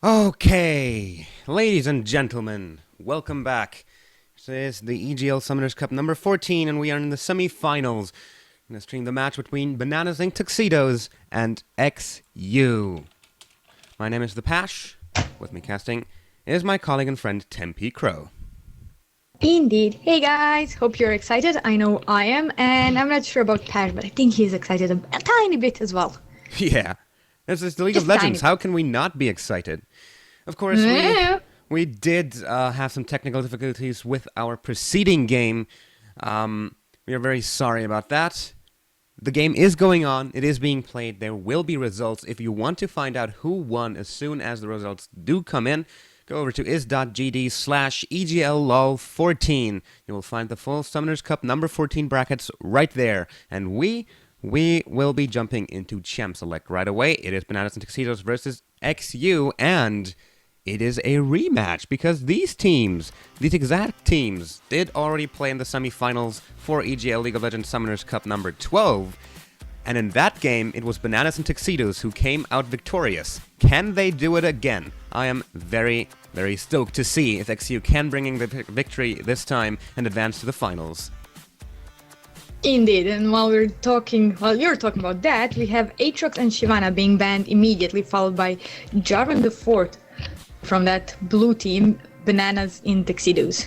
Okay, ladies and gentlemen, welcome back. This is the EGL Summoners Cup number 14, and we are in the semi-finals. I'm going to stream the match between Bananas Inc. Tuxedos and XU. My name is The Pash. With me casting is my colleague and friend Tempe Crow. Indeed. Hey guys, hope you're excited. I know I am, and I'm not sure about Pash, but I think he's excited a tiny bit as well. Yeah, this is the League Just of Legends. tiny. How can we not be excited? Of course, we did have some technical difficulties with our preceding game. We are very sorry about that. The game is going on. It is being played. There will be results. If you want to find out who won as soon as the results do come in, go over to is.gd/EGLLOL14. You will find the full Summoners Cup number 14 brackets right there. And we will be jumping into Champ Select right away. It is Bananas and Tuxedos versus XU, and it is a rematch because these exact teams, did already play in the semifinals for EGL League of Legends Summoners Cup number 12. And in that game, it was Bananas and Tuxedos who came out victorious. Can they do it again? I am very, very stoked to see if XU can bring in the victory this time and advance to the finals. Indeed, and while you're talking about that, we have Aatrox and Shyvana being banned immediately, followed by Jarvan the Fourth from that blue team, Bananas in Tuxedos.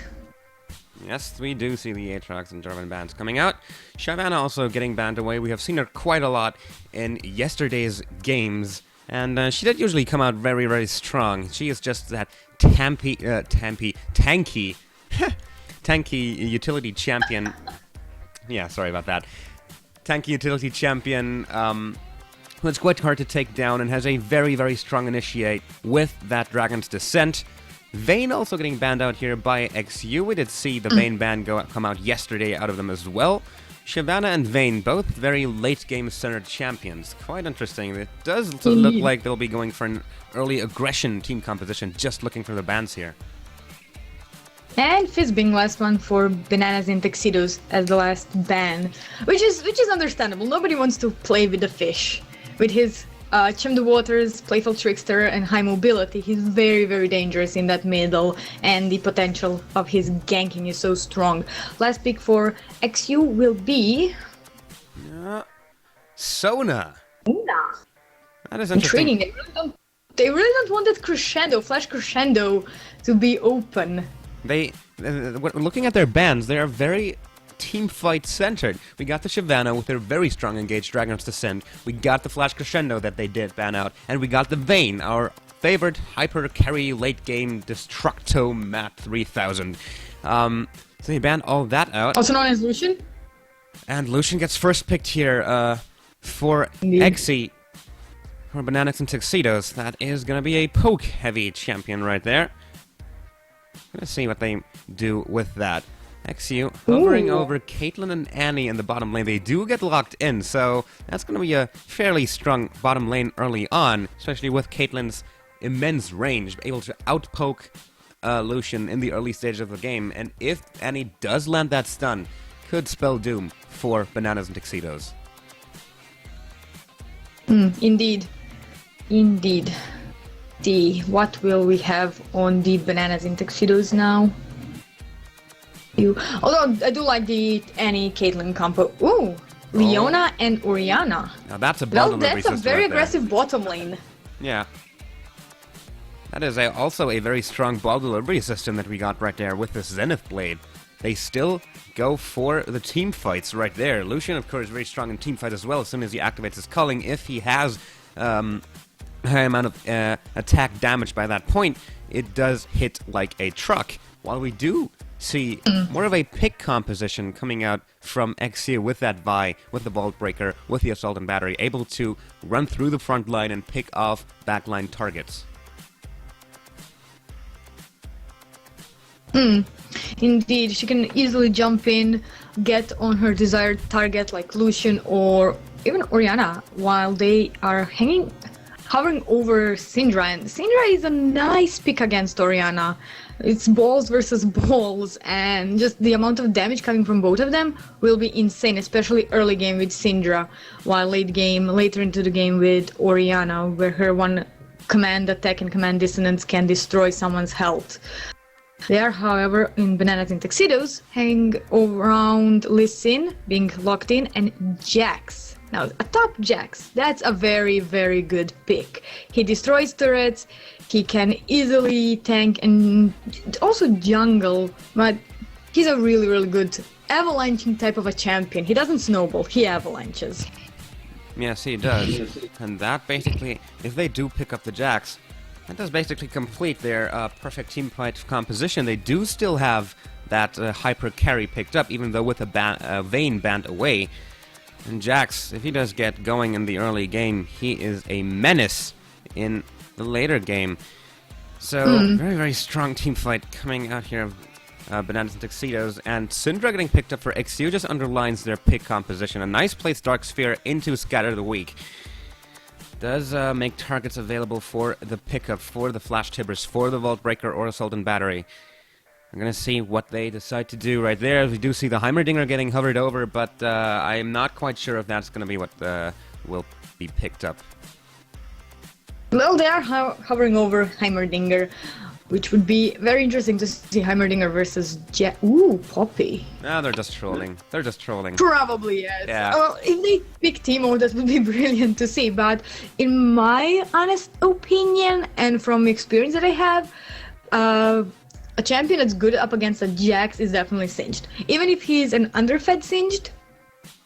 Yes, we do see the Aatrox and Jarvan bans coming out. Shyvana also getting banned away. We have seen her quite a lot in yesterday's games, and she did usually come out very, very strong. She is just that tanky utility champion. Yeah, sorry about that. Tanky utility champion who is quite hard to take down and has a very, very strong initiate with that Dragon's Descent. Vayne also getting banned out here by XU. We did see the Vayne ban come out yesterday out of them as well. Shyvana and Vayne, both very late game centered champions. Quite interesting. It does look like they'll be going for an early aggression team composition, just looking for the bans here. And Fizz being last one for Bananas in Tuxedos as the last ban, which is understandable. Nobody wants to play with the fish. With his Chim the Waters, playful trickster, and high mobility, he's very, very dangerous in that middle, and the potential of his ganking is so strong. Last pick for XU will be Sona. Una. That is interesting. Intriguing. They really don't want that crescendo, flash crescendo, to be open. Looking at their bans, they are very team fight centered. We got the Shyvana with their very strong engaged Dragon's Descent. We got the Flash Crescendo that they did ban out, and we got the Vayne, our favorite hyper carry late game Destructo Mat 3000. So they banned all that out. Also known as Lucian. And Lucian gets first picked here for Indeed. Exy. For Bananas and Tuxedos. That is gonna be a poke heavy champion right there. Let's see what they do with that. XU hovering over Caitlyn and Annie in the bottom lane. They do get locked in, so that's going to be a fairly strong bottom lane early on, especially with Caitlyn's immense range, able to outpoke Lucian in the early stages of the game. And if Annie does land that stun, could spell doom for Bananas and Tuxedos. Indeed. What will we have on the Bananas in Tuxedos now? Although I do like the Annie Caitlyn combo. Ooh, Leona and Orianna. Now that's a Well, ball delivery that's a system very right there. aggressive bottom lane. Yeah. That is also a very strong ball delivery system that we got right there with this Zenith Blade. They still go for the team fights right there. Lucian, of course, very strong in team fight as well as soon as he activates his culling. If he has a high amount of attack damage by that point, it does hit like a truck. While we do see more of a pick composition coming out from XU with that Vi, with the Vault Breaker, with the Assault and Battery, able to run through the front line and pick off backline targets. Indeed, she can easily jump in, get on her desired target like Lucian or even Orianna, while they are hovering over Syndra. And Syndra is a nice pick against Orianna. It's balls versus balls, and just the amount of damage coming from both of them will be insane, especially early game with Syndra, while later into the game with Orianna, where her one command attack and command dissonance can destroy someone's health. They are, however, in Bananas in Tuxedos, hanging around Lee Sin, being locked in, and Jax. Now, atop Jax, that's a very, very good pick. He destroys turrets, he can easily tank and also jungle, but he's a really, really good avalanching type of a champion. He doesn't snowball, he avalanches. Yes, he does. And that basically, if they do pick up the Jax, that does basically complete their perfect team fight composition. They do still have that hyper carry picked up, even though with a Vayne banned away. And Jax, if he does get going in the early game, he is a menace in the later game. So, very, very strong team fight coming out here of Bananas and Tuxedos. And Syndra getting picked up for XU just underlines their pick composition. A nice place Dark Sphere into Scatter the Weak. Does make targets available for the pickup, for the Flash Tibbers, for the Vault Breaker or Assault and Battery. We're going to see what they decide to do right there. We do see the Heimerdinger getting hovered over, but I'm not quite sure if that's going to be what will be picked up. Well, they are hovering over Heimerdinger, which would be very interesting to see Heimerdinger versus Ooh, Poppy. No, they're just trolling. They're just trolling. Probably, yes. Yeah. Well, if they pick Teemo, that would be brilliant to see. But in my honest opinion, and from experience that I have, a champion that's good up against a Jax is definitely Singed. Even if he's an underfed Singed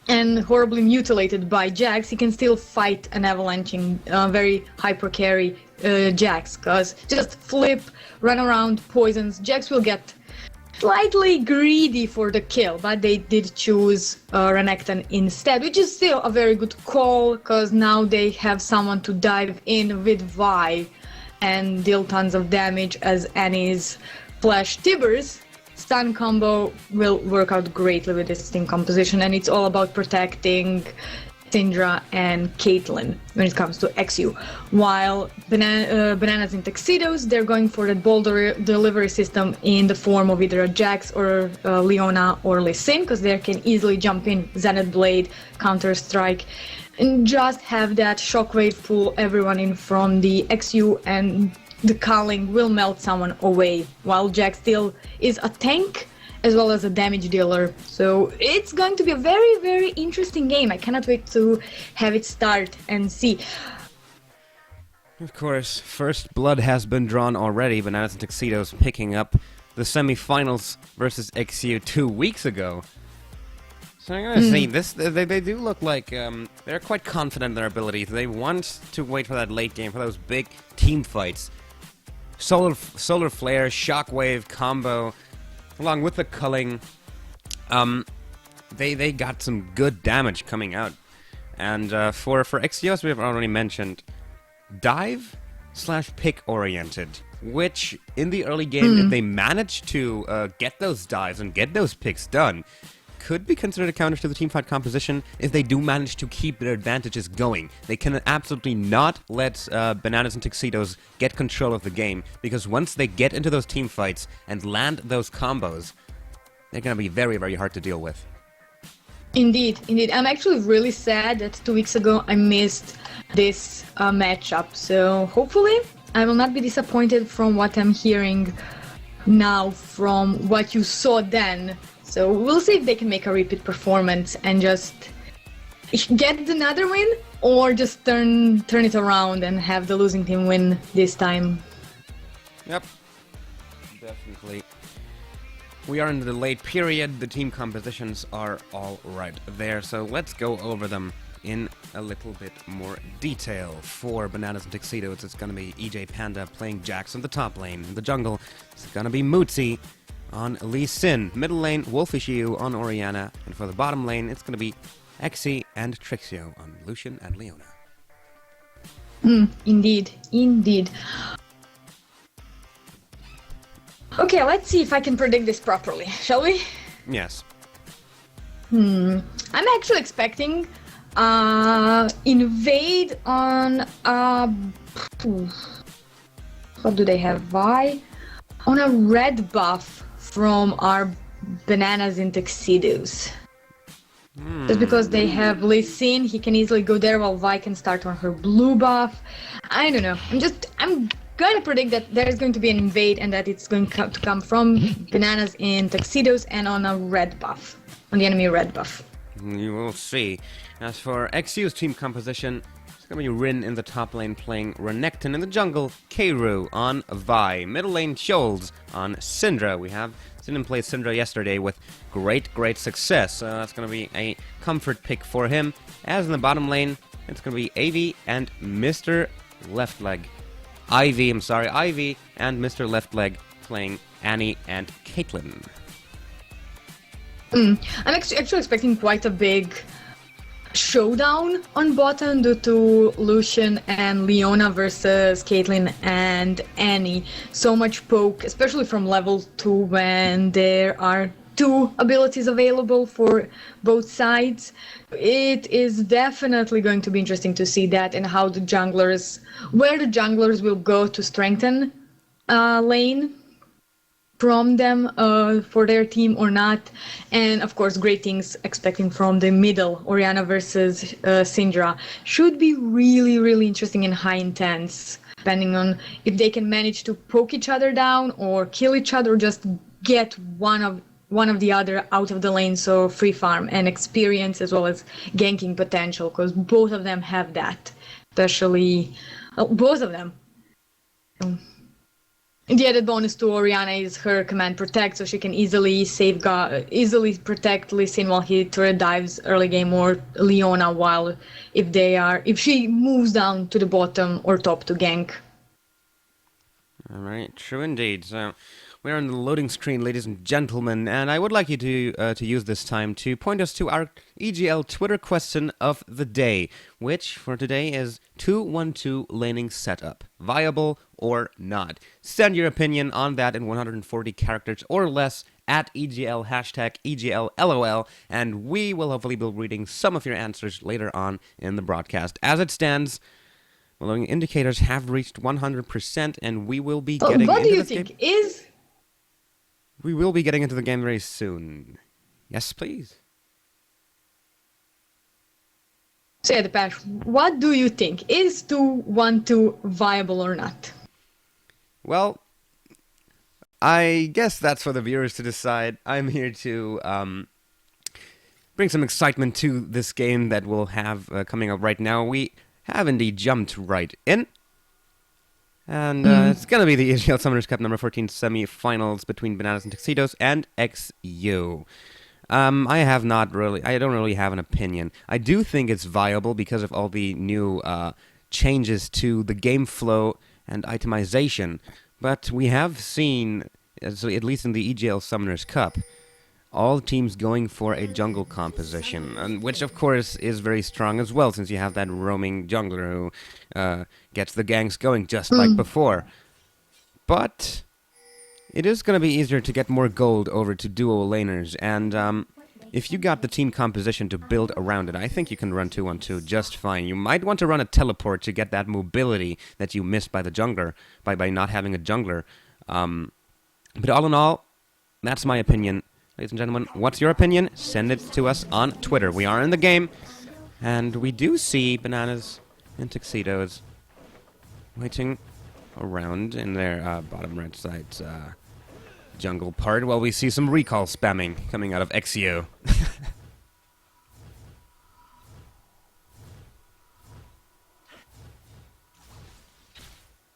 and horribly mutilated by Jax, he can still fight an avalanching, very hyper carry Jax. Because just flip, run around, poisons. Jax will get slightly greedy for the kill, but they did choose Renekton instead, which is still a very good call, because now they have someone to dive in with Vi and deal tons of damage as Annie's Flash Tibbers. Stun combo will work out greatly with this team composition, and it's all about protecting Syndra and Caitlyn when it comes to XU. While Bananas in Tuxedos, they're going for that ball delivery system in the form of either a Jax or Leona or Lee Sin, because they can easily jump in Zenith Blade, Counter Strike, and just have that shockwave pull everyone in from the XU, and the culling will melt someone away, while Jax still is a tank as well as a damage dealer. So it's going to be a very, very interesting game. I cannot wait to have it start and see. Of course, first blood has been drawn already. Bananas and Tuxedos picking up the semifinals versus XU 2 weeks ago. So I'm gonna see this. They do look like they're quite confident in their abilities. They want to wait for that late game, for those big team fights. Solar Flare, Shockwave combo, along with the culling. They got some good damage coming out. And for XU, as we have already mentioned, dive / pick oriented, which in the early game, if they manage to get those dives and get those picks done, could be considered a counter to the teamfight composition if they do manage to keep their advantages going. They can absolutely not let Bananas and Tuxedos get control of the game, because once they get into those team fights and land those combos, they're going to be very, very hard to deal with. Indeed, indeed. I'm actually really sad that 2 weeks ago I missed this matchup. So hopefully I will not be disappointed from what I'm hearing now from what you saw then. So we'll see if they can make a repeat performance and just get another win, or just turn it around and have the losing team win this time. Yep, definitely. We are in the late period. The team compositions are all right there, so let's go over them in a little bit more detail. For Bananas and Tuxedos, it's going to be EJ Panda playing Jax on the top lane. In the jungle, it's going to be Mootsie on Lee Sin. Middle lane, Wolfishiu on Orianna. And for the bottom lane, it's going to be Exi and Trixio on Lucian and Leona. Indeed, indeed. Okay, let's see if I can predict this properly, shall we? Yes. I'm actually expecting Invade on what do they have? Vi? On a red buff from our Bananas in Tuxedos. Just because they have Lee Sin, he can easily go there while Vi can start on her blue buff. I don't know. I'm gonna predict that there is going to be an invade and that it's going to come from Bananas in tuxedos and on a red buff, on the enemy red buff. You will see. As for XU's team composition, it's going to be Rin in the top lane playing Renekton in the jungle, Keiru on Vi, middle lane Scholz on Syndra. We have seen him play Syndra yesterday with great success, so that's going to be a comfort pick for him. As in the bottom lane, it's going to be Ivy and Mr. Leftleg. Ivy and Mr. Leftleg playing Annie and Caitlyn. I'm actually expecting quite a big showdown on bottom due to Lucian and Leona versus Caitlyn and Annie. So much poke, especially from level 2 when there are 2 abilities available for both sides. It is definitely going to be interesting to see that and how where the junglers will go to strengthen lane from them for their team or not. And of course, great things expecting from the middle, Orianna versus Syndra. Should be really interesting and high intense, depending on if they can manage to poke each other down or kill each other, or just get one of the other out of the lane, so free farm and experience as well as ganking potential, because both of them have that, especially both of them. The added bonus to Orianna is her command protect, so she can easily protect Lee Sin while he turret dives early game, or Leona if she moves down to the bottom or top to gank. Alright, true indeed. So we're on the loading screen, ladies and gentlemen, and I would like you to use this time to point us to our EGL Twitter question of the day, which for today is 2-1-2 laning setup, viable or not? Send your opinion on that in 140 characters or less at EGL, hashtag EGLLOL, and we will hopefully be reading some of your answers later on in the broadcast. As it stands, following indicators have reached 100%, and we will be getting what into do you this think game. is We will be getting into the game very soon. Yes, please. Say the patch. What do you think? Is 2-1-2 viable or not? Well, I guess that's for the viewers to decide. I'm here to bring some excitement to this game that we'll have coming up right now. We have indeed jumped right in. And it's going to be the EGL Summoners Cup number 14 semi-finals between Bananas and Tuxedos and XU. I don't really have an opinion. I do think it's viable because of all the new changes to the game flow and itemization. But we have seen, at least in the EGL Summoners Cup, all teams going for a jungle composition, and which of course is very strong as well, since you have that roaming jungler who gets the ganks going just like before. But it is going to be easier to get more gold over to duo laners, and if you got the team composition to build around it, I think you can run 2-1-2 just fine. You might want to run a teleport to get that mobility that you missed by the jungler, by not having a jungler. But all in all, that's my opinion. Ladies and gentlemen, what's your opinion? Send it to us on Twitter. We are in the game, and we do see Bananas and Tuxedos waiting around in their bottom right side's jungle part while we see some recall spamming coming out of XU.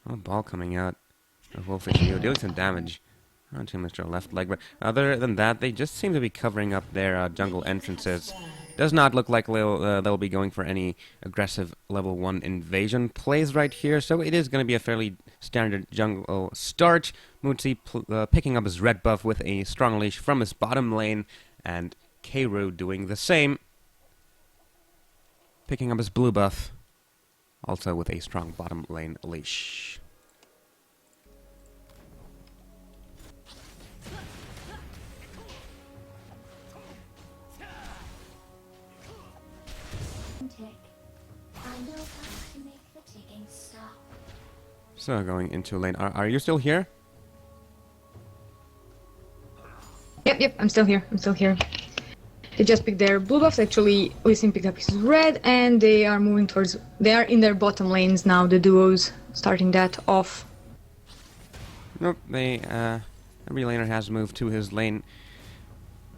Oh, ball coming out of Wolf XU, doing some damage onto Mr. Leftleg, but other than that, they just seem to be covering up their jungle entrances. Does not look like they'll be going for any aggressive level 1 invasion plays right here, so it is going to be a fairly standard jungle start. Mutsi picking up his red buff with a strong leash from his bottom lane, and Keiru doing the same, picking up his blue buff, also with a strong bottom lane leash. So going into lane, are you still here? Yep, I'm still here. He just picked their blue buffs. Actually, Lee Sin picked up his red, and they are moving towards. They are in their bottom lanes now. The duos starting that off. Nope, every laner has moved to his lane.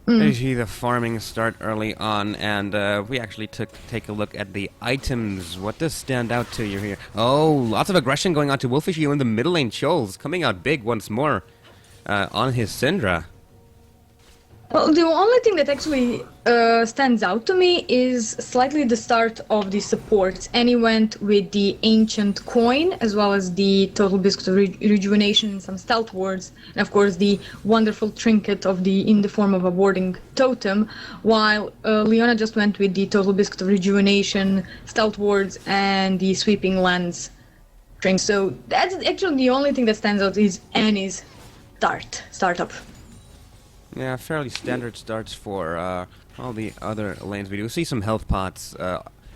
You see the farming start early on, and we actually take a look at the items. What does stand out to you here? Oh, lots of aggression going on to Wolfish EU in the middle lane. Chols coming out big once more on his Syndra. Well, the only thing that actually stands out to me is slightly the start of the supports. Annie went with the Ancient Coin, as well as the Total Biscuit of Rejuvenation and some Stealth Wards, and of course the wonderful trinket in the form of a warding totem, while Leona just went with the Total Biscuit of Rejuvenation, Stealth Wards, and the Sweeping Lens string. So that's actually the only thing that stands out is Annie's startup. Yeah, fairly standard starts for all the other lanes. We do see some health pots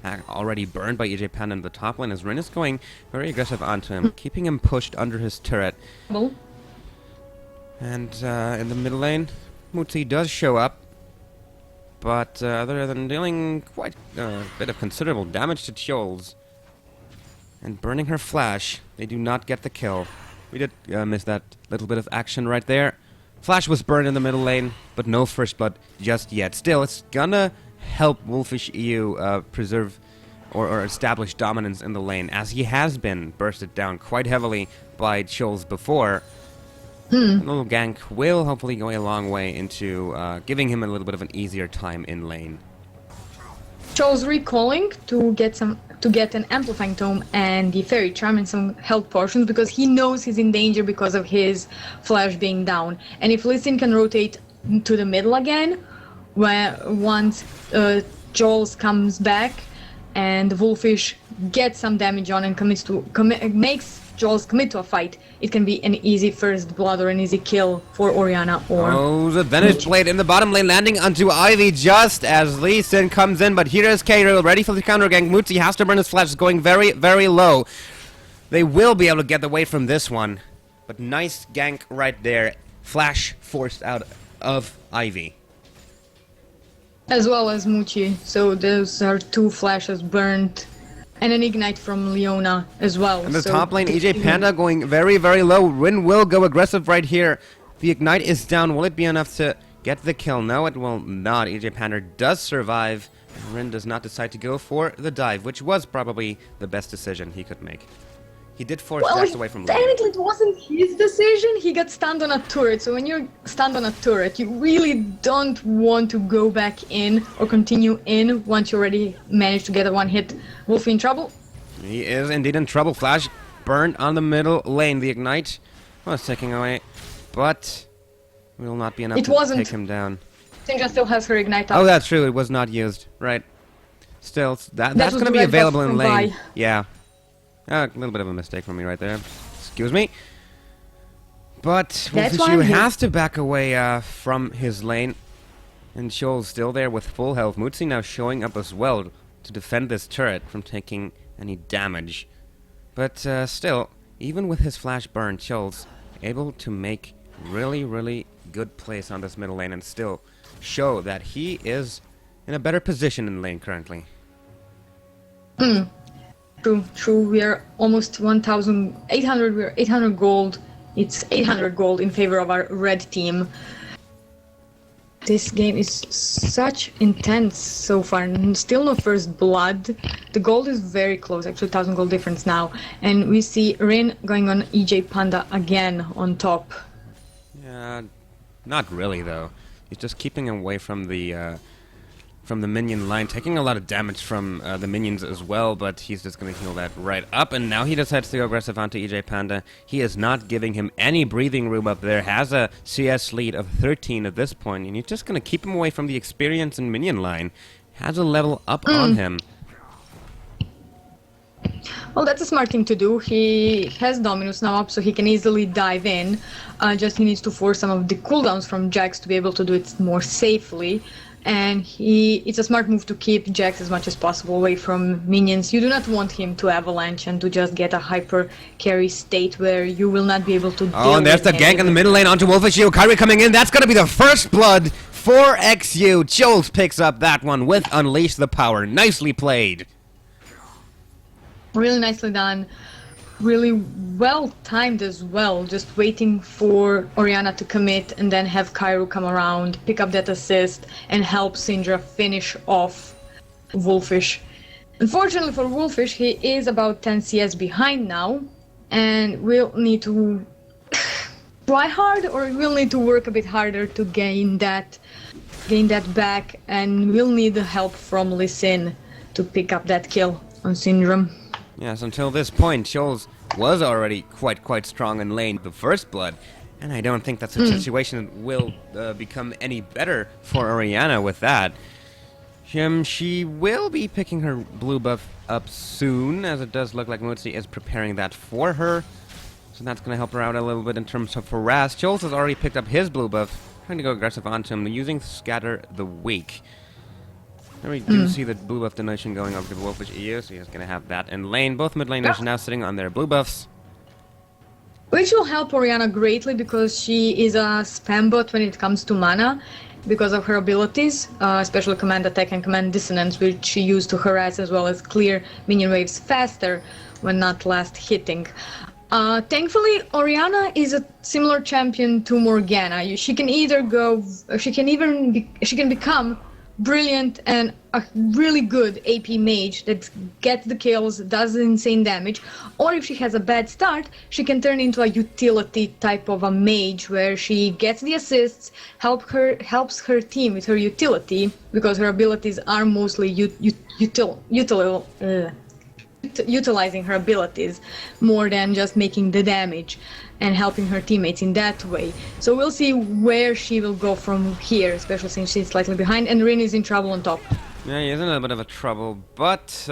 already burned by EJ Panda in the top lane as Rin is going very aggressive onto him, keeping him pushed under his turret. Well, and in the middle lane, Mutsi does show up, but other than dealing quite a bit of considerable damage to Chols and burning her flash, they do not get the kill. We did miss that little bit of action right there. Flash was burned in the middle lane, but no first blood just yet. Still, it's gonna help Wolfish EU preserve or establish dominance in the lane, as he has been bursted down quite heavily by Chols before. A little gank will hopefully go a long way into giving him a little bit of an easier time in lane. Chols recalling to get an Amplifying Tome and the Fairy Charm and some health potions, because he knows he's in danger because of his flash being down. And if Lee Sin can rotate to the middle again, once Chols comes back and the Wolfish gets some damage on and makes Chols commit to a fight, it can be an easy first blood or an easy kill for Orianna or... Oh, the Vanish Blade in the bottom lane landing onto Ivy just as Lee Sin comes in, but here is K-Rail ready for the counter gank. Mutsi has to burn his flash, going very, very low. They will be able to get away from this one, but nice gank right there. Flash forced out of Ivy. As well as Muchi, so those are two flashes burned. And an Ignite from Leona as well. And the top lane, EJ Panda going very, very low. Rin will go aggressive right here. The Ignite is down. Will it be enough to get the kill? No, it will not. EJ Panda does survive. And Rin does not decide to go for the dive, which was probably the best decision he could make. He did force Jax away from lane. Technically, it wasn't his decision. He got stunned on a turret. So when you're stunned on a turret, you really don't want to go back in or continue in once you already managed to get a one-hit. Wolf in trouble. He is indeed in trouble. Flash burned on the middle lane. The Ignite was taking away, but will not be enough to take him down. Syndra still has her Ignite up. Oh, that's true. It was not used. Right. Still, that's going to be available in lane. Yeah. A little bit of a mistake from me right there. Excuse me. But Wolfish EU has to back away from his lane. And Chols still there with full health. Mutsi now showing up as well to defend this turret from taking any damage. But still, even with his flash burn, Chols able to make really, really good plays on this middle lane and still show that he is in a better position in lane currently. True. We are almost 1,800. We're 800 gold. It's 800 gold in favor of our red team. This game is such intense so far. Still no first blood. The gold is very close, actually 1,000 gold difference now. And we see Rin going on EJ Panda again on top. Yeah, not really though. He's just keeping away from the minion line, taking a lot of damage from the minions as well, but he's just going to heal that right up, and now he decides to go aggressive onto EJ Panda. He is not giving him any breathing room up there, has a CS lead of 13 at this point, and you're just going to keep him away from the experience and minion line. Has a level up on him. Well, that's a smart thing to do. He has Dominus now up, so he can easily dive in. Just he needs to force some of the cooldowns from Jax to be able to do it more safely. And it's a smart move to keep Jax as much as possible away from minions. You do not want him to avalanche and to just get a hyper carry state where you will not be able to deal and there's the gank in the middle lane onto Wolfish EU. Kyrie coming in. That's going to be the first blood for XU. Jolt picks up that one with Unleash the Power. Nicely played. Really nicely done. Really well timed as well. Just waiting for Orianna to commit and then have Kairu come around, pick up that assist, and help Syndra finish off Wolfish. Unfortunately for Wolfish, he is about 10 CS behind now, and will need to try hard, or will need to work a bit harder to gain that back, and will need the help from Lee Sin to pick up that kill on Syndrome. Yes, until this point, Shoals was already quite strong in lane the first blood, and I don't think that the situation will become any better for Orianna with that. She will be picking her blue buff up soon, as it does look like Mutsi is preparing that for her. So that's going to help her out a little bit in terms of harass. Shoals has already picked up his blue buff, trying to go aggressive onto him, using Scatter the Weak. There we do see the blue buff donation going over to the Wolfish EU, so he's going to have that in lane. Both mid laners are now sitting on their blue buffs. Which will help Orianna greatly because she is a spam bot when it comes to mana, because of her abilities, especially Command Attack and Command Dissonance, which she used to harass as well as clear minion waves faster when not last hitting. Thankfully, Orianna is a similar champion to Morgana. She can either become brilliant and a really good AP mage that gets the kills, does insane damage, or if she has a bad start, she can turn into a utility type of a mage where she gets the assists, helps her team with her utility, because her abilities are mostly utilizing her abilities more than just making the damage and helping her teammates in that way. So we'll see where she will go from here, especially since she's slightly behind and Rin is in trouble on top. Yeah, he is in a little bit of a trouble, but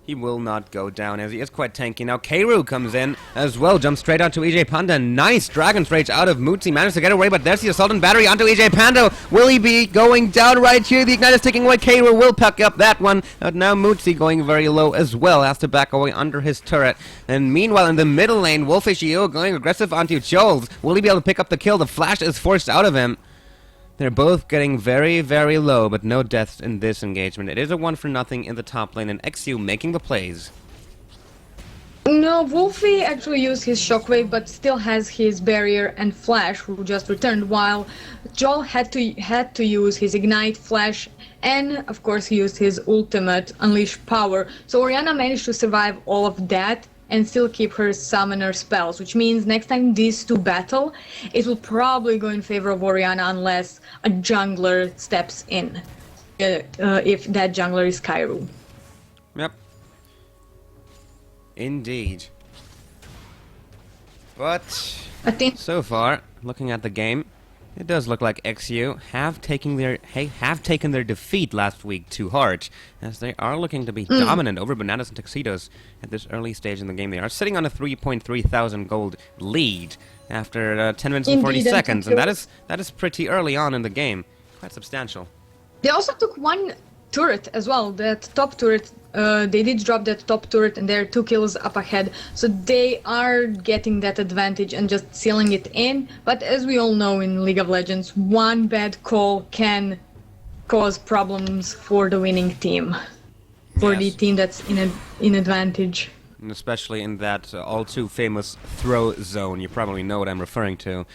he will not go down as he is quite tanky. Now Kairu comes in as well, jumps straight onto EJ Panda. Nice Dragon's Rage out of Mutsi, managed to get away, but there's the Assault and Battery onto EJ Panda. Will he be going down right here? The Ignite is taking away. Kairu will pick up that one. But now Mutsi going very low as well, has to back away under his turret. And meanwhile in the middle lane, Wolfish EO going aggressive onto Joels. Will he be able to pick up the kill? The flash is forced out of him. They're both getting very low, but no deaths in this engagement. It is a 1-0 in the top lane, and XU making the plays. No, Wolfie actually used his Shockwave, but still has his Barrier and Flash, who just returned, while Joel had to use his Ignite, Flash, and of course he used his ultimate, Unleash Power. So Orianna managed to survive all of that and still keep her summoner spells, which means next time these two battle, it will probably go in favor of Orianna unless a jungler steps in, if that jungler is Kairu. Yep. Indeed. But I think so far, looking at the game, it does look like XU have taken their defeat last week to heart, as they are looking to be dominant over Bananas and Tuxedos at this early stage in the game. They are sitting on a 3,300 gold lead after 10 minutes and 40 seconds, and that is pretty early on in the game. Quite substantial. They also took one turret as well, that top turret. They did drop that top turret and they're 2 kills up ahead, so they are getting that advantage and just sealing it in. But as we all know in League of Legends, one bad call can cause problems for the winning team, for the team that's in advantage. And especially in that all too famous throw zone. You probably know what I'm referring to.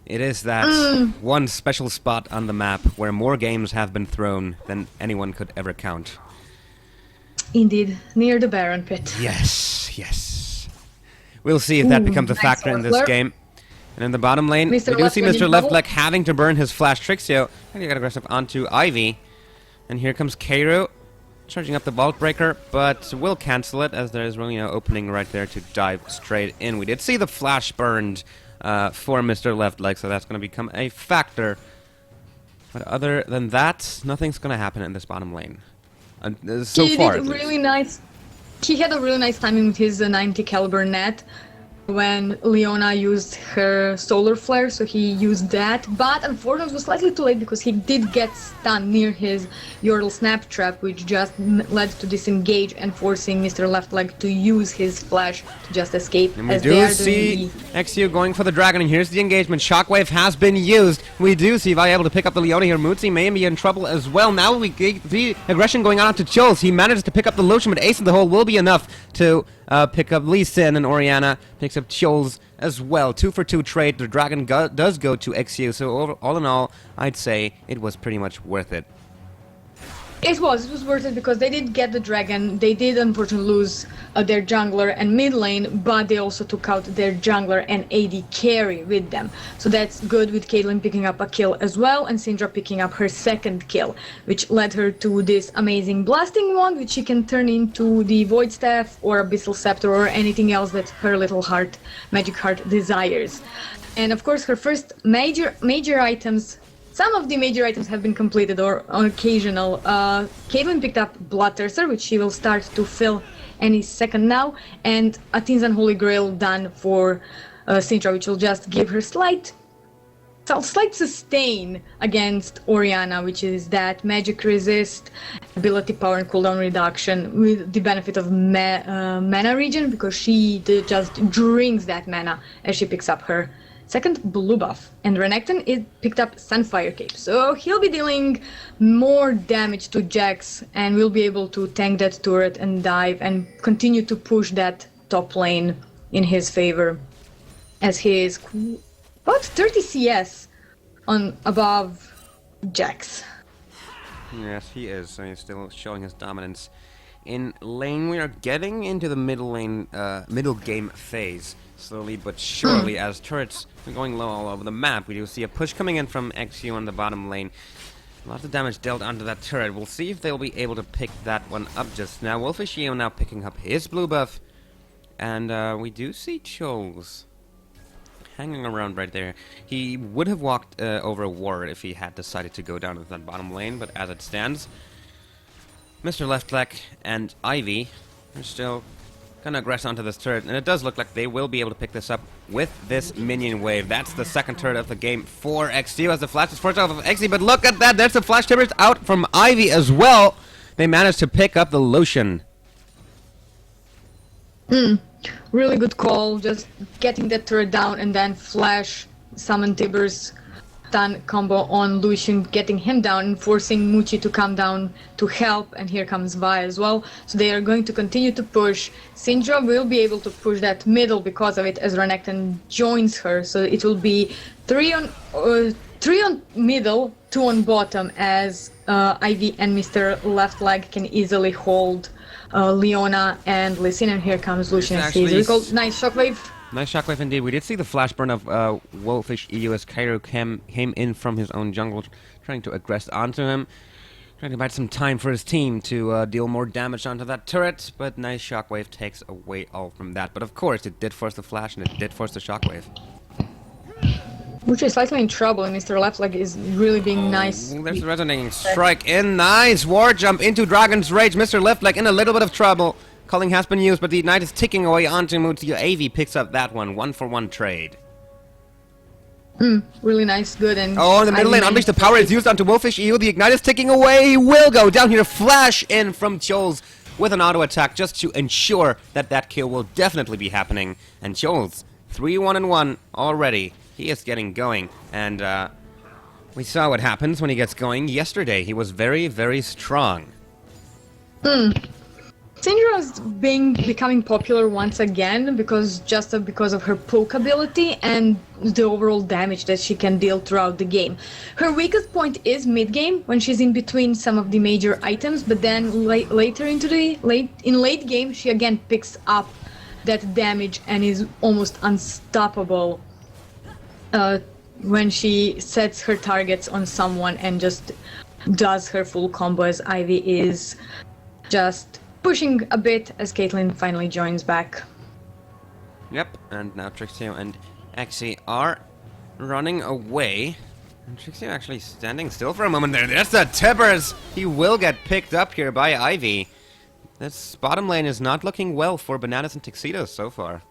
It is that one special spot on the map where more games have been thrown than anyone could ever count. Indeed, near the Baron Pit. Yes. We'll see if that becomes a factor in this game. And in the bottom lane, we do see Mr. Leftleg having to burn his Flash Trixio. And he got aggressive onto Ivy. And here comes Kairu, charging up the Vault Breaker, but will cancel it as there is really no opening right there to dive straight in. We did see the Flash burned for Mr. Leftleg, so that's going to become a factor. But other than that, nothing's going to happen in this bottom lane. So far, He had a really nice timing with his 90 caliber net. when Leona used her solar flare, so he used that, but unfortunately it was slightly too late because he did get stunned near his Yordle Snap Trap, which just led to disengage and forcing Mr. Left Leg to use his flash to just escape. And we do see XU going for the dragon, and here's the engagement. Shockwave has been used. We do see Vi able to pick up the Leona here. Mutsi may be in trouble as well. Now we get the aggression going on to Chills. He manages to pick up the Lucian, but Ace in the Hole will be enough to pick up Lee Sin, and Orianna picks up Chills as well. 2-for-2 trade. The dragon does go to XU, so all in all, I'd say it was pretty much worth it. It was worth it because they did get the dragon. They did unfortunately lose their jungler and mid lane, but they also took out their jungler and AD carry with them. So that's good, with Caitlyn picking up a kill as well, and Syndra picking up her second kill, which led her to this amazing blasting wand, which she can turn into the Void Staff or Abyssal Scepter or anything else that her little heart, magic heart, desires. And of course her first major items. Some of the major items have been completed or on occasional. Caitlyn picked up Bloodthirster, which she will start to fill any second now, and Athene's Unholy Grail done for Syndra, which will just give her slight sustain against Orianna, which is that magic resist, ability power and cooldown reduction with the benefit of mana regen, because she just drinks that mana as she picks up her second blue buff. And Renekton picked up Sunfire Cape, so he'll be dealing more damage to Jax and will be able to tank that turret and dive and continue to push that top lane in his favor, as he is about 30 CS on above Jax. Yes, he is. So he's still showing his dominance in lane. We are getting into the middle game phase, slowly but surely, as turrets are going low all over the map. We do see a push coming in from XU on the bottom lane. Lots of damage dealt onto that turret. We'll see if they'll be able to pick that one up just now. Wolfish EO now picking up his blue buff. And we do see Chols hanging around right there. He would have walked over a ward if he had decided to go down to that bottom lane, but as it stands, Mr. Left Leg and Ivy are still gonna aggress onto this turret, and it does look like they will be able to pick this up with this minion wave. That's the second turret of the game for XU as the flash is forced off of XU, but look at that, there's the flash timbers out from Ivy as well. They managed to pick up the Lucian. Really good call, just getting that turret down and then flash summon Tibbers stun combo on Lucian, getting him down and forcing Muchi to come down to help, and here comes Vi as well. So they are going to continue to push. Syndra will be able to push that middle because of it, as Renekton joins her, so it will be 3 on middle, 2 on bottom, as Ivy and Mr. Left Leg can easily hold Leona and Lee Sin, and here comes Lucian. Nice shockwave. Nice shockwave indeed. We did see the flash burn of Wolfish EU as Cairo came in from his own jungle, trying to aggress onto him, trying to buy some time for his team to deal more damage onto that turret, but nice shockwave takes away all from that. But of course, it did force the flash, and it did force the shockwave. Muchi is slightly in trouble, and Mr. Left Leg is really being nice. There's the resonating strike in. Nice war jump into Dragon's Rage. Mr. Left Leg in a little bit of trouble. Culling has been used, but the Ignite is ticking away onto Muti. AV picks up that one. 1-for-1 trade. Really nice, good. And in the middle lane, Unleash the Power is used onto Wolfish EU. The Ignite is ticking away. He will go down here. Flash in from Chols with an auto attack just to ensure that that kill will definitely be happening. And Chols, 3-1-1 already. He is getting going. And we saw what happens when he gets going yesterday. He was very, very strong. Syndra is becoming popular once again because of her poke ability and the overall damage that she can deal throughout the game. Her weakest point is mid game when she's in between some of the major items, but then later into the late game she again picks up that damage and is almost unstoppable when she sets her targets on someone and just does her full combo, as Ivy is just pushing a bit as Caitlyn finally joins back. Yep, and now Trixie and Exy are running away. And Trixie actually standing still for a moment there. There's the Tibbers! He will get picked up here by Ivy. This bottom lane is not looking well for Bananas and Tuxedos so far.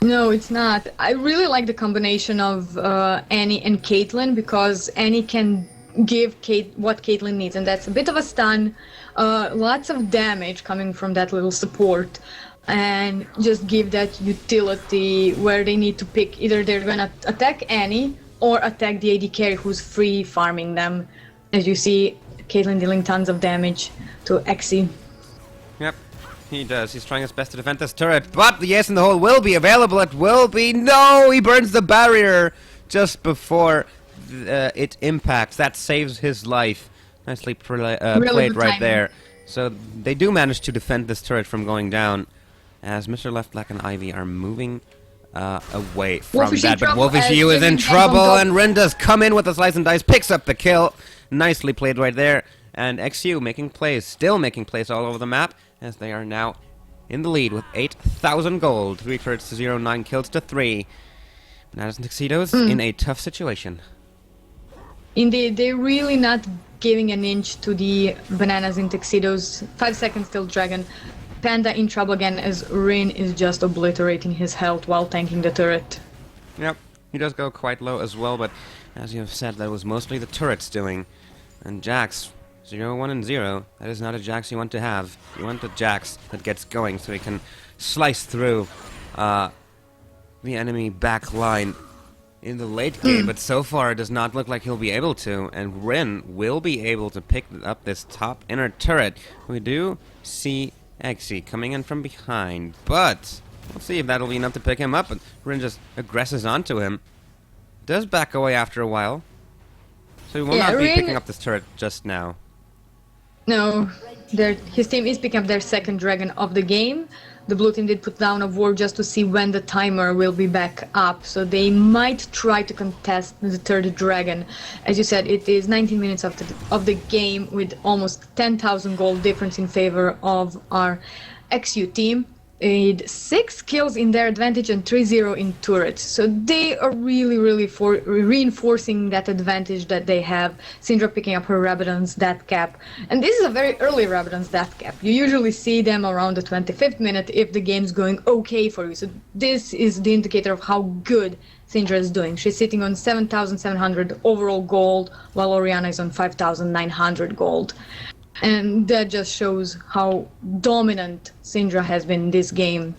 No, it's not. I really like the combination of Annie and Caitlyn because Annie can give Kate what Caitlyn needs, and that's a bit of a stun, lots of damage coming from that little support, and just give that utility where they need to pick either they're gonna attack Annie or attack the AD carry who's free farming them. As you see, Caitlyn dealing tons of damage to Exy. Yep, he does. He's trying his best to defend this turret, but the Ace in the Hole will be available. It will be. No, he burns the barrier just before it impacts. That saves his life. Nicely Really played good right timing. there. So they do manage to defend this turret from going down, as Mr. Leftlag and Ivy are moving away from Wolfish that. But trouble Wolfish as is in Living Dead trouble, on top. and Rin does come in with a slice and dice, picks up the kill. Nicely played right there. And XU making plays, still making plays all over the map, as they are now in the lead with 8,000 gold. 3 turrets to 0, 9 kills to 3. Bananas and Tuxedos in a tough situation. Indeed, they're really not giving an inch to the Bananas in Tuxedos. 5 seconds till Dragon. Panda in trouble again as Rin is just obliterating his health while tanking the turret. Yep, he does go quite low as well, but as you have said, that was mostly the turrets doing. And Jax, 0, 1, and 0, that is not a Jax you want to have. You want a Jax that gets going so he can slice through the enemy back line in the late game, but so far it does not look like he'll be able to, and Rin will be able to pick up this top inner turret. We do see Exy coming in from behind, but we'll see if that'll be enough to pick him up, but Rin just aggresses onto him. Does back away after a while, so he will Yeah, not be Rin- picking up this turret just now. No, his team is picking up their second dragon of the game. The blue team did put down a ward just to see when the timer will be back up, so they might try to contest the third dragon. As you said, it is 19 minutes of the game with almost 10,000 gold difference in favor of our XU team. With 6 kills in their advantage and 3-0 in turrets. So they are really reinforcing that advantage that they have. Syndra picking up her Rabadon's death cap. And this is a very early Rabadon's death cap. You usually see them around the 25th minute if the game's going okay for you. So this is the indicator of how good Syndra is doing. She's sitting on 7,700 overall gold, while Oriana is on 5,900 gold. And that just shows how dominant Syndra has been in this game.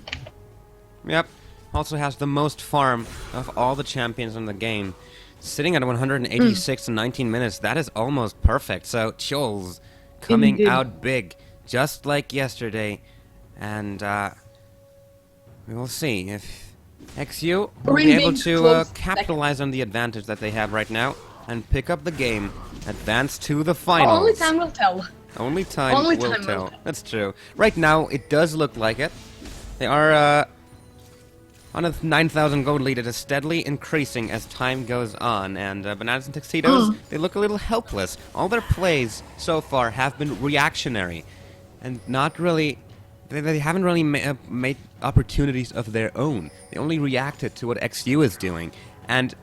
Yep, also has the most farm of all the champions in the game. Sitting at 186 in 19 minutes, that is almost perfect. So Chols coming Indeed. out big, just like yesterday. And we will see if XU will be able Remain to close capitalize on the advantage that they have right now and pick up the game, advance to the finals. Only time will tell. Only time Only will time will tell. tell. That's true. Right now, it does look like it. They are on a 9,000 gold lead. It is steadily increasing as time goes on. And Bananas and Tuxedos, they look a little helpless. All their plays so far have been reactionary. And not really... They haven't really made opportunities of their own. They only reacted to what XU is doing. And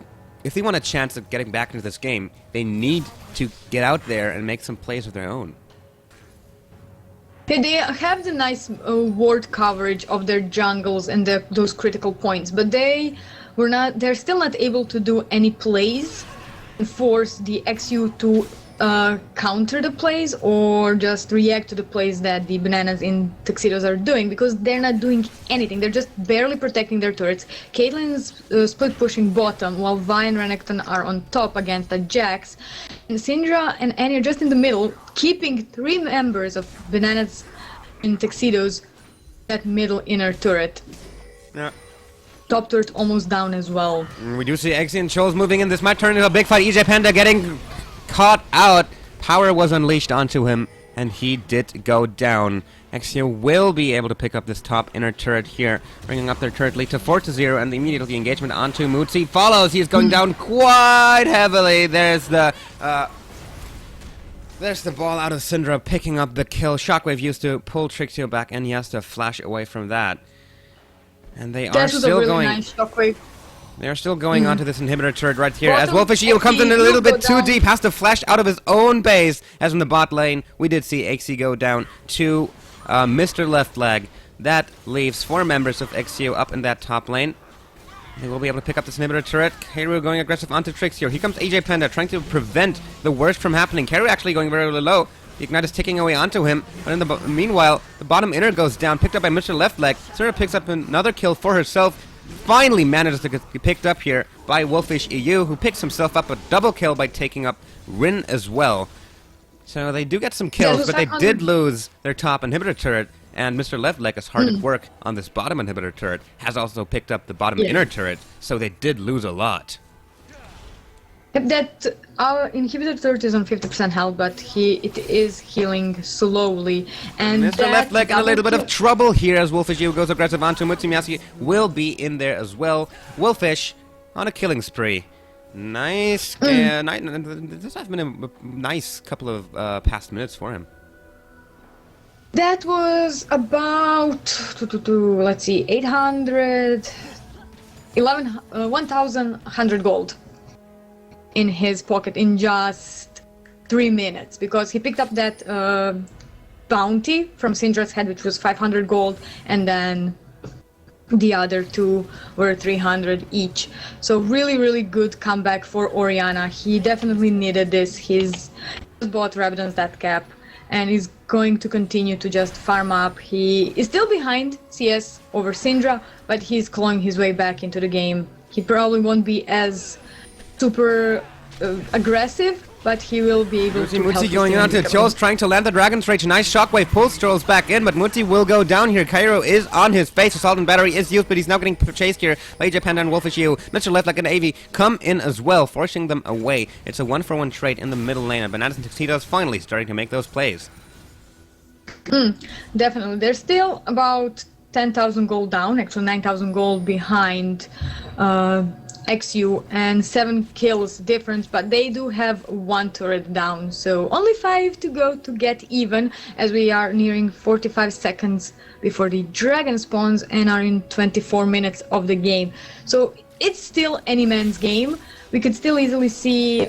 if they want a chance of getting back into this game, they need to get out there and make some plays of their own. They have the nice ward coverage of their jungles and those critical points, but they're still not able to do any plays and force the XU to counter the plays or just react to the plays that the Bananas in Tuxedos are doing, because they're not doing anything. They're just barely protecting their turrets. Caitlyn's split pushing bottom while Vi and Renekton are on top against the Jax. And Syndra and Annie are just in the middle, keeping 3 members of Bananas in Tuxedos that middle inner turret. Yeah. Top turret almost down as well. We do see Exy and Chols moving in. This might turn into a big fight. EJ Panda getting caught out. Power was unleashed onto him, and he did go down. Exia will be able to pick up this top inner turret here, bringing up their turret lead to 4-0, and immediately the engagement onto Mootsie follows. He is going down quite heavily. There's the ball out of Syndra, picking up the kill. Shockwave used to pull Trixio back, and he has to flash away from that. And they are That was a still really going. nice shockwave. They are still going onto this inhibitor turret right here, as Bottom Wolfish Eo comes in a Exy little will bit go too down. deep, has to flash out of his own base, as in the bot lane, we did see Exy go down to Mr. Left Leg. That leaves 4 members of XU up in that top lane. They will be able to pick up this inhibitor turret. Kairu going aggressive onto Trix here. Here comes AJ Panda trying to prevent the worst from happening. Kairu actually going very, really low. The Ignite is ticking away onto him. But in the meanwhile, the bottom inner goes down, picked up by Mr. Left Leg. Sarah picks up another kill for herself. Finally manages to get picked up here by Wolfish EU, who picks himself up a double kill by taking up Rin as well. So they do get some kills, but they did lose their top inhibitor turret. And Mr. Left Leg is hard at work on this bottom inhibitor turret, has also picked up the bottom inner turret, so they did lose a lot. That our inhibitor turret is on 50% health, but it is healing slowly. And Mr. Left Leg in a little bit of trouble here as Wolfish EU goes aggressive onto Mutsumiyasuki. Will be in there as well. Wolfish on a killing spree. Nice. This has been a nice couple of past minutes for him. That was about, let's see, 1,100 gold in his pocket in just 3 minutes, because he picked up that bounty from Syndra's head, which was 500 gold, and then the other two were 300 each. So really, really good comeback for Orianna. He definitely needed this. He's bought Rabadon's Death Cap, and he's going to continue to just farm up. He is still behind CS over Syndra, but he's clawing his way back into the game. He probably won't be as super aggressive, but he will be able to help. Muti going on to Chols, trying to land the Dragon's Rage. Nice shockwave pulls Trolls back in, but Muti will go down here. Kairu is on his face. Assault and Battery is used, but he's now getting chased here by AJ Panda and Wolfish EU. Mr. Left Leg and AV come in as well, forcing them away. It's a 1-for-1 trade in the middle lane, and Bananas and Tuxedos finally starting to make those plays. Definitely. They're still about 10,000 gold down, actually 9,000 gold behind XU, and 7 kills difference, but they do have 1 turret down, so only 5 to go to get even, as we are nearing 45 seconds before the dragon spawns and are in 24 minutes of the game. So it's still any man's game. We could still easily see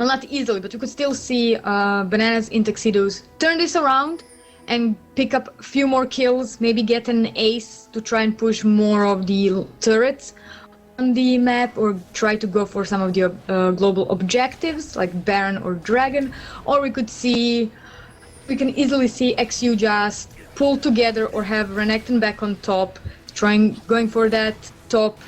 well, not easily, but you could still see Bananas in Tuxedos turn this around and pick up a few more kills, maybe get an ace to try and push more of the turrets on the map, or try to go for some of the global objectives like Baron or Dragon. Or we can easily see XU just pull together or have Renekton back on top, going for that top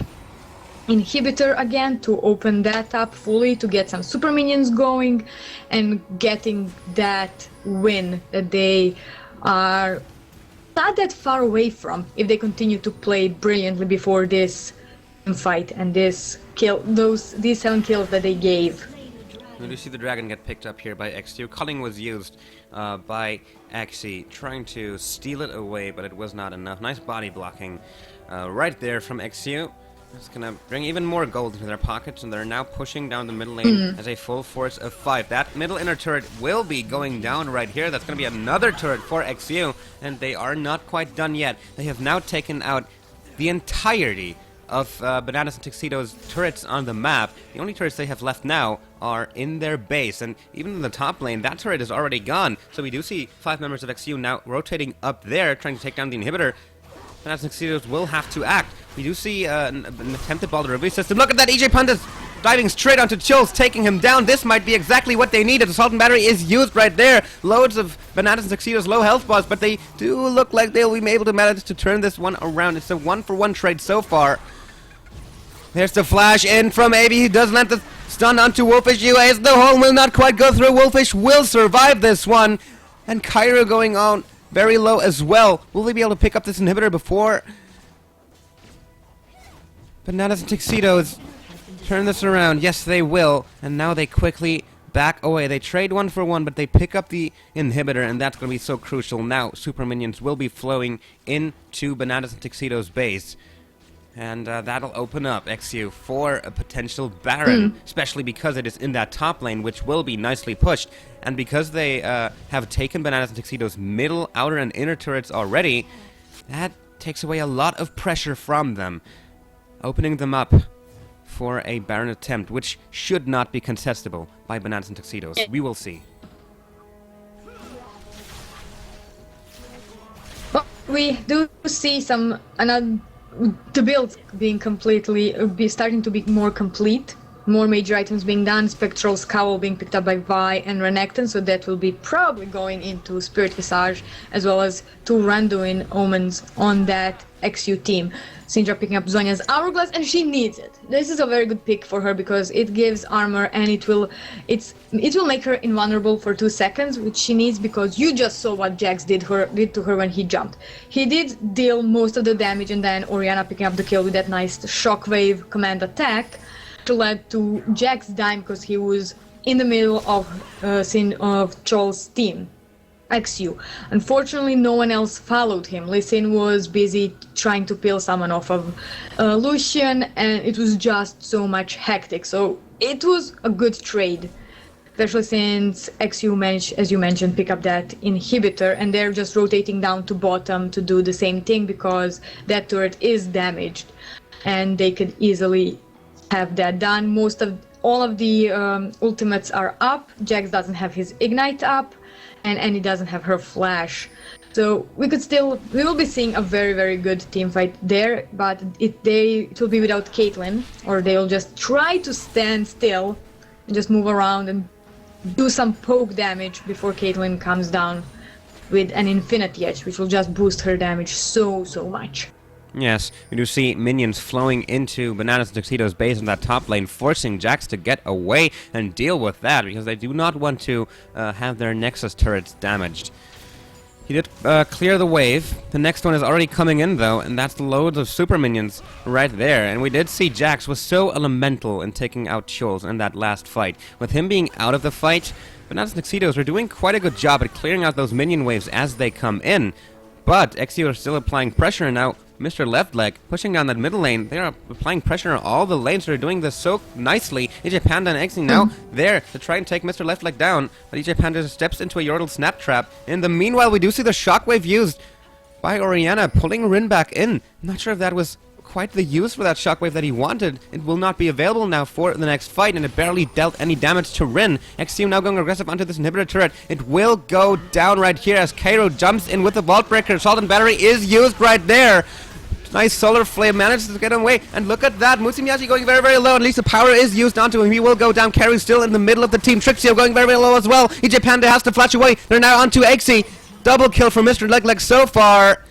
inhibitor again to open that up fully, to get some super minions going and getting that win that they are not that far away from if they continue to play brilliantly before this fight and these 7 kills that they gave. We do see the dragon get picked up here by XU. Culling was used by Axie, trying to steal it away, but it was not enough. Nice body blocking right there from XU. It's gonna bring even more gold into their pockets, and they're now pushing down the middle lane as a full force of 5. That middle inner turret will be going down right here. That's gonna be another turret for XU, and they are not quite done yet. They have now taken out the entirety of Bananas and Tuxedo's turrets on the map. The only turrets they have left now are in their base, and even in the top lane, that turret is already gone. So we do see 5 members of XU now rotating up there, trying to take down the inhibitor. Bananas and Tuxedos will have to act. We do see an attempted ball to release system. Look at that, EJ Panda's diving straight onto Chills, taking him down. This might be exactly what they needed. Assault and Battery is used right there. Loads of Bananas and Tuxedos low health bars, but they do look like they'll be able to manage to turn this one around. It's a 1-for-1 trade so far. There's the flash in from AB. He does land the stun onto Wolfish EU. As the home will not quite go through. Wolfish will survive this one. And Kairu going on very low as well. Will they be able to pick up this inhibitor before Bananas and Tuxedos turn this around? Yes, they will. And now they quickly back away. They trade 1-for-1, but they pick up the inhibitor, and that's going to be so crucial. Now, super minions will be flowing into Bananas and Tuxedos' base. And that'll open up XU for a potential Baron, especially because it is in that top lane, which will be nicely pushed. And because they have taken Bananas and Tuxedos' middle, outer, and inner turrets already, that takes away a lot of pressure from them, opening them up for a Baron attempt, which should not be contestable by Bananas and Tuxedos. We will see. Well, we do see the build being starting to be more complete, more major items being done, Spectral Scowl being picked up by Vi and Renekton, so that will be probably going into Spirit Visage, as well as 2 Randuin Omens on that XU team. Syndra picking up Zhonya's Hourglass, and she needs it. This is a very good pick for her because it gives armor and it will make her invulnerable for 2 seconds, which she needs because you just saw what Jax did to her when he jumped. He did deal most of the damage, and then Orianna picking up the kill with that nice Shockwave command attack to lead to Jax dying because he was in the middle of Troll's team. XU. Unfortunately, no one else followed him. Lee Sin was busy trying to peel someone off of Lucian, and it was just so much hectic. So it was a good trade, especially since XU managed, as you mentioned, pick up that inhibitor, and they're just rotating down to bottom to do the same thing because that turret is damaged, and they could easily have that done. All of the ultimates are up. Jax doesn't have his ignite up, and Annie doesn't have her flash. So we will be seeing a very, very good team fight there, but it will be without Caitlyn, or they'll just try to stand still and just move around and do some poke damage before Caitlyn comes down with an Infinity Edge, which will just boost her damage so much. Yes, we do see minions flowing into Bananas and Tuxedo's base in that top lane, forcing Jax to get away and deal with that, because they do not want to have their Nexus turrets damaged. He did clear the wave. The next one is already coming in, though, and that's loads of super minions right there. And we did see Jax was so elemental in taking out Chulz in that last fight. With him being out of the fight, Bananas and Tuxedos are doing quite a good job at clearing out those minion waves as they come in. But XU are still applying pressure, and now Mr. Leftleg pushing down that middle lane. They are applying pressure on all the lanes. They're doing this so nicely. EJ Panda and XU now there to try and take Mr. Leftleg down, but EJ Panda steps into a Yordle snap trap. In the meanwhile, we do see the shockwave used by Orianna, pulling Rin back in. I'm not sure if that was quite the use for that shockwave that he wanted. It will not be available now for the next fight, and it barely dealt any damage to Rin. XU now going aggressive onto this inhibitor turret. It will go down right here as Cairo jumps in with the Vault Breaker. Salt and Battery is used right there. Nice Solar Flame manages to get away, and look at that, Musimiyashi going very, very low. At least the power is used onto him. He will go down. Carry still in the middle of the team. Trixio going very, very low as well. EJ Panda has to flash away. They're now onto Exi. Double kill for Mr. Legleg so far.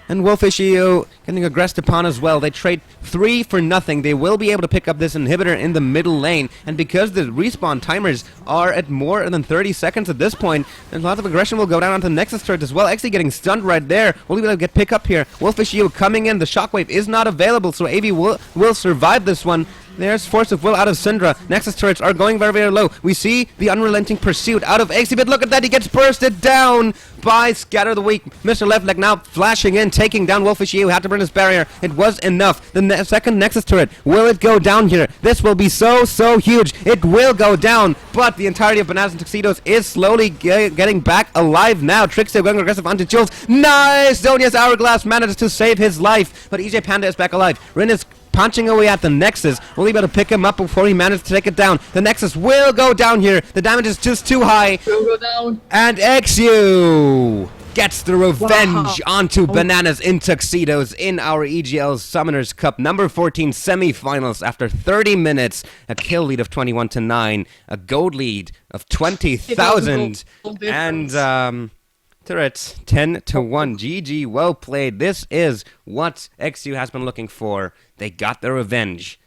And Wolfish EU getting aggressed upon as well. They trade 3 for nothing. They will be able to pick up this inhibitor in the middle lane. And because the respawn timers are at more than 30 seconds at this point, then lots of aggression will go down onto the Nexus turret as well. Actually getting stunned right there. Will be able to get pick up here. Wolfish EU coming in. The shockwave is not available, so AV will survive this one. There's Force of Will out of Syndra. Nexus turrets are going very, very low. We see the unrelenting pursuit out of Exi, but look at that. He gets bursted down by Scatter the Weak. Mr. Leftleg now flashing in, taking down Wolfish EU. Had to burn his barrier. It was enough. The second Nexus turret. Will it go down here? This will be so huge. It will go down, but the entirety of Bananas and Tuxedos is slowly getting back alive now. Trixie going aggressive onto Chulz. Nice! Zhonya's Hourglass manages to save his life, but EJ Panda is back alive. Rin is punching away at the Nexus. Will he be able to pick him up before he manages to take it down? The Nexus will go down here. The damage is just too high. Will go down. And XU gets the revenge onto Bananas in Tuxedos in our EGL Summoners Cup number 14 semifinals after 30 minutes. A kill lead of 21-9, a gold lead of 20,000, and turrets 10-1. GG, well played. This is what XU has been looking for. They got their revenge.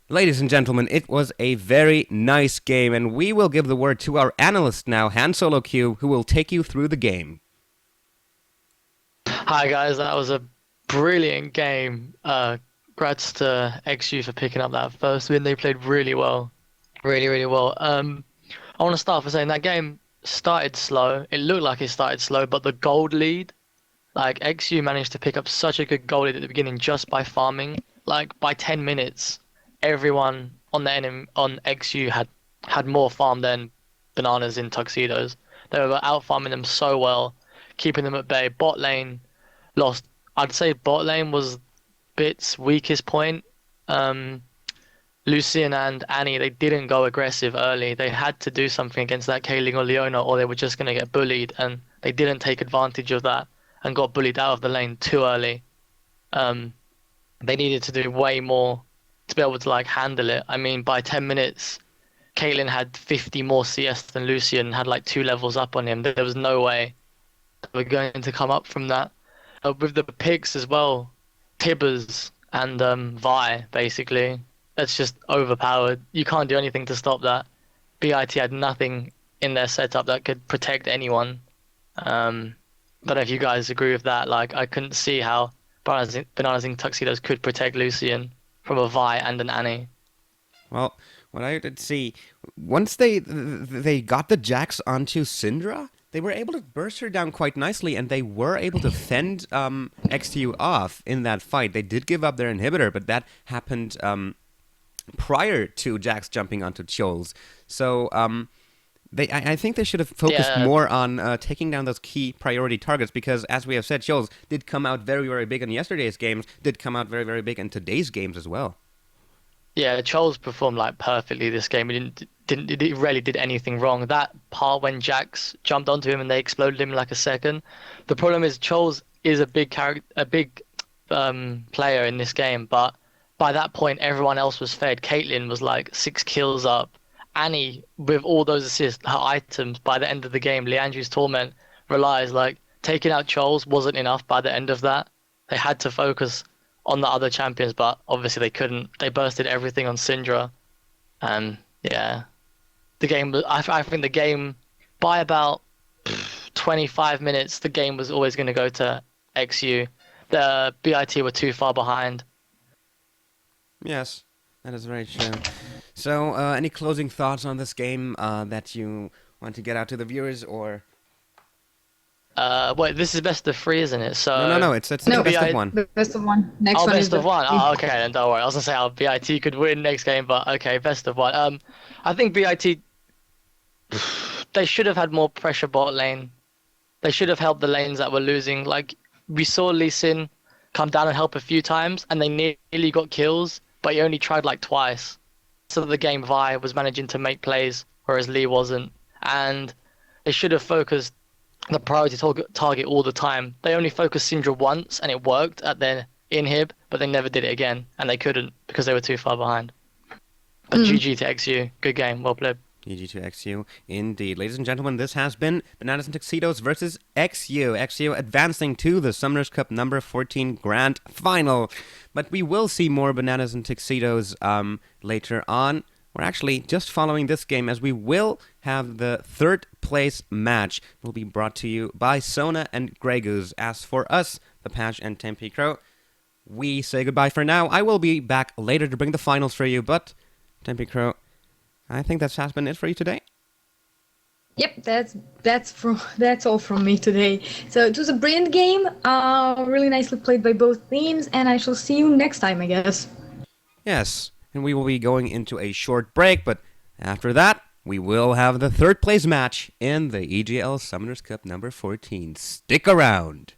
Ladies and gentlemen, it was a very nice game, and we will give the word to our analyst now, Han Solo Q, who will take you through the game. Hi guys, that was a brilliant game. Congrats to XU for picking up that first win. They played really well. Really well. I want to start by saying that game started slow. It looked like it started slow, but the gold lead, like XU managed to pick up such a good gold lead at the beginning just by farming. Like by 10 minutes, everyone on the enemy on XU had more farm than Bananas in Tuxedos. They were out farming them so well, keeping them at bay. Bot lane lost. I'd say bot lane was Bit's weakest point. Lucian and Annie, they didn't go aggressive early. They had to do something against that Kayling or Leona, or they were just going to get bullied, and they didn't take advantage of that and got bullied out of the lane too early. they needed to do way more to be able to like handle it. I mean, by 10 minutes, Caitlyn had 50 more CS than Lucian, had like 2 levels up on him. There was no way they were going to come up from that. With the picks as well, Tibbers and Vi, basically, that's just overpowered. You can't do anything to stop that. BIT had nothing in their setup that could protect anyone. Don't know if you guys agree with that. Like, I couldn't see how Bananas in Tuxedos could protect Lucian from a Vi and an Annie. Well, what I did see, once they got the Jax onto Syndra, they were able to burst her down quite nicely, and they were able to fend XTU off in that fight. They did give up their inhibitor, but that happened prior to Jax jumping onto Chols. So I think they should have focused more on taking down those key priority targets, because, as we have said, Chols did come out very, very big in yesterday's games, did come out very, very big in today's games as well. Yeah, Charles performed like perfectly this game. He really did anything wrong. That part when Jax jumped onto him and they exploded him in like a second. The problem is Charles is a big player in this game, but by that point everyone else was fed. Caitlyn was like 6 kills up. Annie, with all those assists, her items by the end of the game, Liandry's Torment relies like taking out Charles wasn't enough by the end of that. They had to focus on the other champions, but obviously they couldn't. They bursted everything on Syndra, and yeah, the game. I think the game, by about 25 minutes, the game was always going to go to XU. The BIT were too far behind. Yes, that is very true. So, any closing thoughts on this game that you want to get out to the viewers, or? Wait, this is best of 3, isn't it? So No, it's best of 1. Best of 1. Next one best is of 1. Oh, okay, then don't worry. I was gonna say how BIT could win next game, but okay, best of 1. I think BIT they should have had more pressure bot lane. They should have helped the lanes that were losing. Like, we saw Lee Sin come down and help a few times, and they nearly got kills, but he only tried like twice. So the game Vi was managing to make plays, whereas Lee wasn't. And they should have focused the priority target all the time. They only focused Syndra once, and it worked at their inhib, but they never did it again, and they couldn't because they were too far behind. But GG to XU. Good game. Well played. GG to XU, indeed. Ladies and gentlemen, this has been Bananas and Tuxedos versus XU. XU advancing to the Summoners Cup number 14 Grand Final. But we will see more Bananas and Tuxedos later on. We're actually just following this game, as we will have the third place match will be brought to you by Sona and Grey Goose. As for us, the Patch and Tempe Crow, we say goodbye for now. I will be back later to bring the finals for you, but Tempe Crow, I think that has been it for you today. Yep, that's all from me today. So it was a brilliant game, really nicely played by both teams, and I shall see you next time, I guess. Yes, and we will be going into a short break, but after that, we will have the third place match in the EGL Summoners Cup number 14. Stick around.